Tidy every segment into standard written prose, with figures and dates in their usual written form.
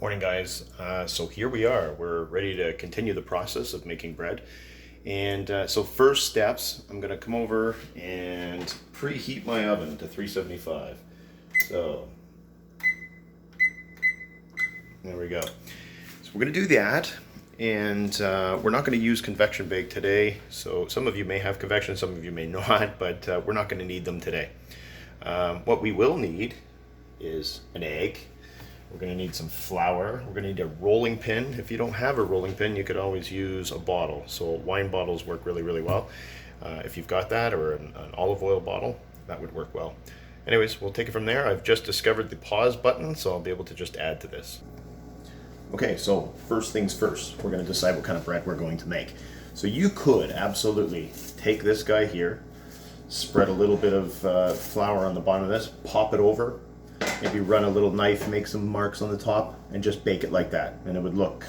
Morning, guys. So here we are. We're ready to continue the process of making bread. And so first steps, I'm going to come over and preheat my oven to 375. So there we go. So we're going to do that. And we're not going to use convection bake today. So some of you may have convection, some of you may not, but we're not going to need them today. What we will need is an egg. We're going to need some flour. We're going to need a rolling pin. If you don't have a rolling pin, you could always use a bottle. So wine bottles work really, really well. If you've got that, or an olive oil bottle, that would work well. Anyways, we'll take it from there. I've just discovered the pause button, so I'll be able to just add to this. Okay, so first things first, we're going to decide what kind of bread we're going to make. So you could absolutely take this guy here, spread a little bit of flour on the bottom of this, pop it over, maybe run a little knife, make some marks on the top, and just bake it like that. And it would look,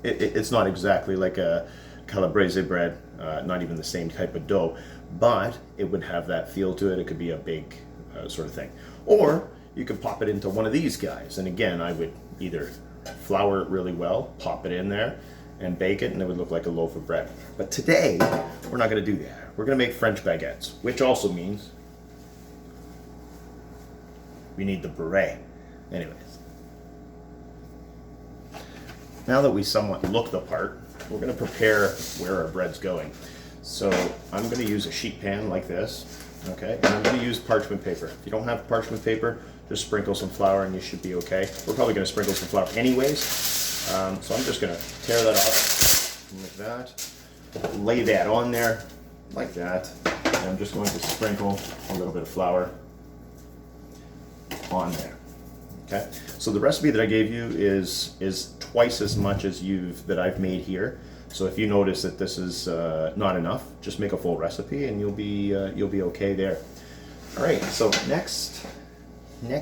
it's not exactly like a calabrese bread, not even the same type of dough, but it would have that feel to it. It could be a big sort of thing. Or you could pop it into one of these guys. And again, I would either flour it really well, pop it in there, and bake it, and it would look like a loaf of bread. But today, we're not going to do that. We're going to make French baguettes, which also means we need the beret. Anyways, now that we somewhat look the part, we're going to prepare where our bread's going. So I'm going to use a sheet pan like this, okay? And I'm going to use parchment paper. If you don't have parchment paper, just sprinkle some flour and you should be okay. We're probably going to sprinkle some flour anyways. So I'm just going to tear that off like that, lay that on there like that, and I'm just going to sprinkle a little bit of flour on there. Okay, so the recipe that I gave you is twice as much as that I've made here. So if you notice that this is not enough, just make a full recipe and you'll be okay there. All right, so next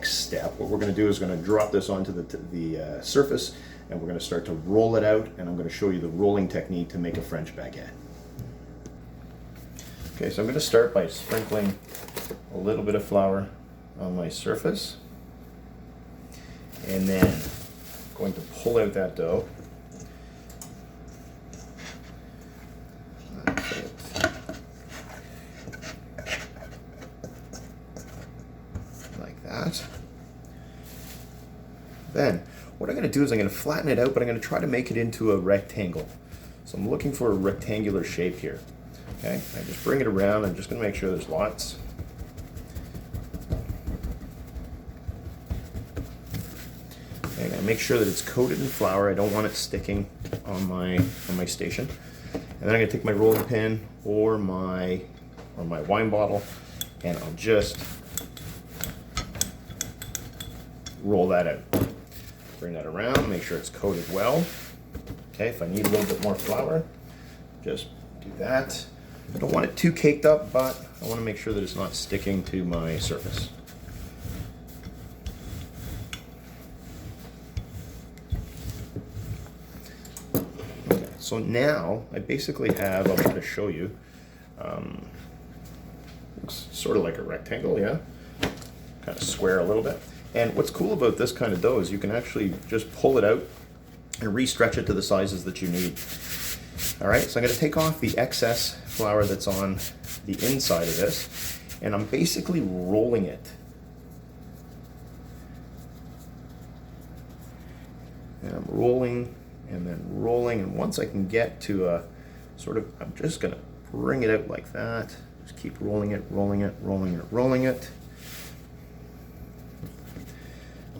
step, what we're going to do is going to drop this onto the surface, and we're going to start to roll it out, and I'm going to show you the rolling technique to make a French baguette. Okay, so I'm going to start by sprinkling a little bit of flour on my surface, and then I'm going to pull out that dough. Like that. Then what I'm going to do is I'm going to flatten it out, but I'm going to try to make it into a rectangle. So I'm looking for a rectangular shape here. Okay, I just bring it around. I'm just going to make sure there's lots. I'm going to make sure that it's coated in flour. I don't want it sticking on my station. And then I'm going to take my rolling pin or my wine bottle, and I'll just roll that out. Bring that around, make sure it's coated well. Okay, if I need a little bit more flour, just do that. I don't want it too caked up, but I want to make sure that it's not sticking to my surface. Okay, so now I basically have, I'll try to show you, looks sort of like a rectangle, yeah? Kind of square a little bit. And what's cool about this kind of dough is you can actually just pull it out and re-stretch it to the sizes that you need. All right, so I'm going to take off the excess flour that's on the inside of this, and I'm basically rolling it. And I'm rolling and then rolling, and once I can get to a sort of, I'm just going to bring it out like that. Just keep rolling it, rolling it, rolling it, rolling it.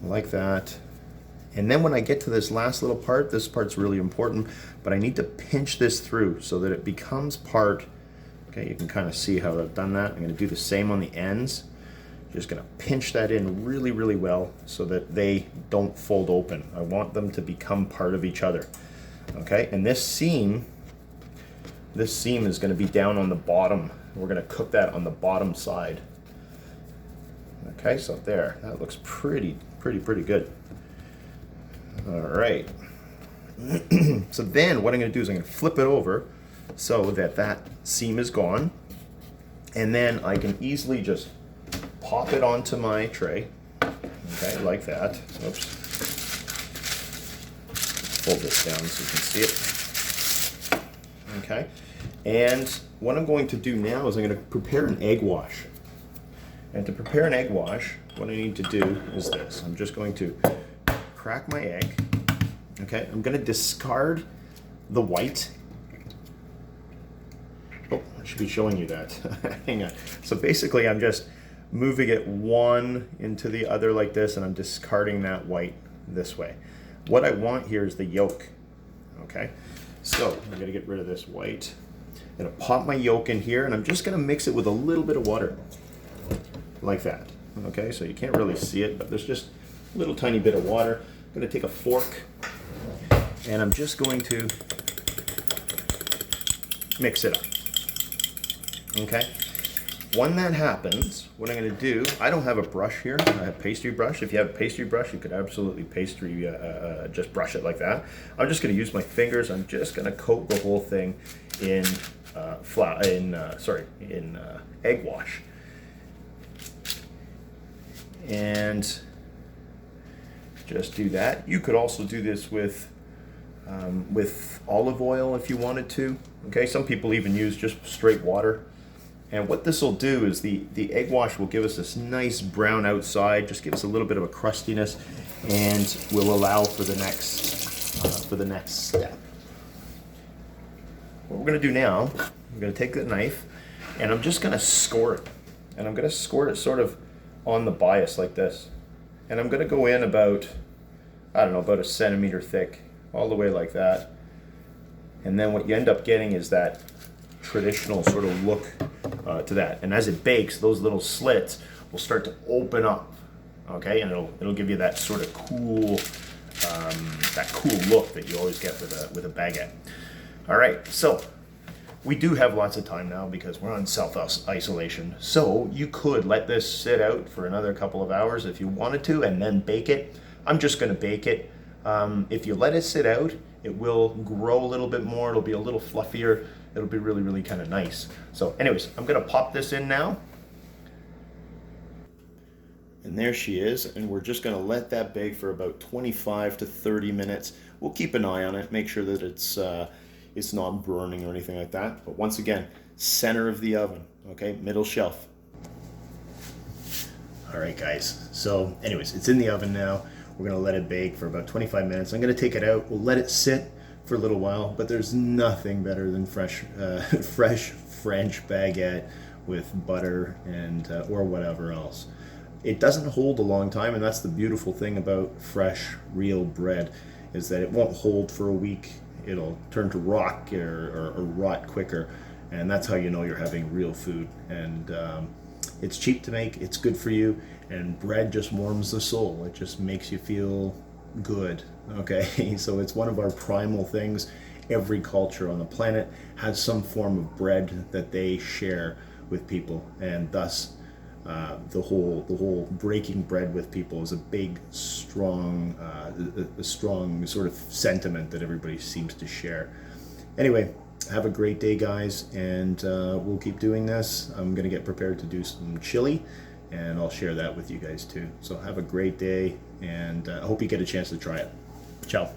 Like that. And then when I get to this last little part, this part's really important, but I need to pinch this through so that it becomes part. Okay, you can kind of see how I've done that. I'm going to do the same on the ends. Just going to pinch that in really, really well so that they don't fold open. I want them to become part of each other. Okay, and this seam is going to be down on the bottom. We're going to cook that on the bottom side. Okay, so there, that looks pretty good. All right. So then what I'm going to do is I'm going to flip it over so that that seam is gone, and then I can easily just pop it onto my tray. Okay, like that. Oops. hold this down so you can see it. Okay, and what I'm going to do now is I'm going to prepare an egg wash. And to prepare an egg wash, what I need to do is this. I'm just going to crack my egg. Okay, I'm going to discard the white. Oh, I should be showing you that. Hang on. So basically, I'm just moving it one into the other like this, and I'm discarding that white this way. What I want here is the yolk. Okay, so I'm going to get rid of this white. I'm going to pop my yolk in here, and I'm just going to mix it with a little bit of water. Like that. Okay, so you can't really see it, but there's just a little tiny bit of water. I'm going to take a fork, and I'm just going to mix it up. Okay, when that happens, what I'm going to do, I don't have a brush here. I have a pastry brush. If you have a pastry brush, you could absolutely just brush it like that. I'm just going to use my fingers. I'm just going to coat the whole thing in egg wash. And just do that. You could also do this with olive oil if you wanted to. Okay, some people even use just straight water. And what this will do is the egg wash will give us this nice brown outside, just give us a little bit of a crustiness, and will allow for the next step. What we're going to do now, I'm going to take the knife, and I'm just going to score it. And I'm going to score it sort of on the bias like this. And I'm going to go in about, I don't know, about a centimeter thick, all the way like that. And then what you end up getting is that traditional sort of look to that. And as it bakes, those little slits will start to open up, okay? And it'll give you that sort of cool, that cool look that you always get with a baguette. All right, so we do have lots of time now because we're on self-isolation. So you could let this sit out for another couple of hours if you wanted to, and then bake it. I'm just going to bake it. If you let it sit out, it will grow a little bit more. It'll be a little fluffier. It'll be really, really kind of nice. So anyways, I'm going to pop this in now. And there she is. And we're just going to let that bake for about 25 to 30 minutes. We'll keep an eye on it, make sure that it's not burning or anything like that. But once again, center of the oven, okay, middle shelf. All right, guys. So anyways, it's in the oven now. We're gonna let it bake for about 25 minutes. I'm gonna take it out. We'll let it sit for a little while, but there's nothing better than fresh French baguette with butter and or whatever else. It doesn't hold a long time, and that's the beautiful thing about fresh, real bread, is that it won't hold for a week. It'll turn to rock or rot quicker, and that's how you know you're having real food. And it's cheap to make, it's good for you, and bread just warms the soul. It just makes you feel good, okay? So it's one of our primal things. Every culture on the planet has some form of bread that they share with people, and thus the whole breaking bread with people is a big, strong sort of sentiment that everybody seems to share. Anyway, have a great day, guys, and we'll keep doing this. I'm gonna get prepared to do some chili, and I'll share that with you guys too. So have a great day, and I hope you get a chance to try it. Ciao.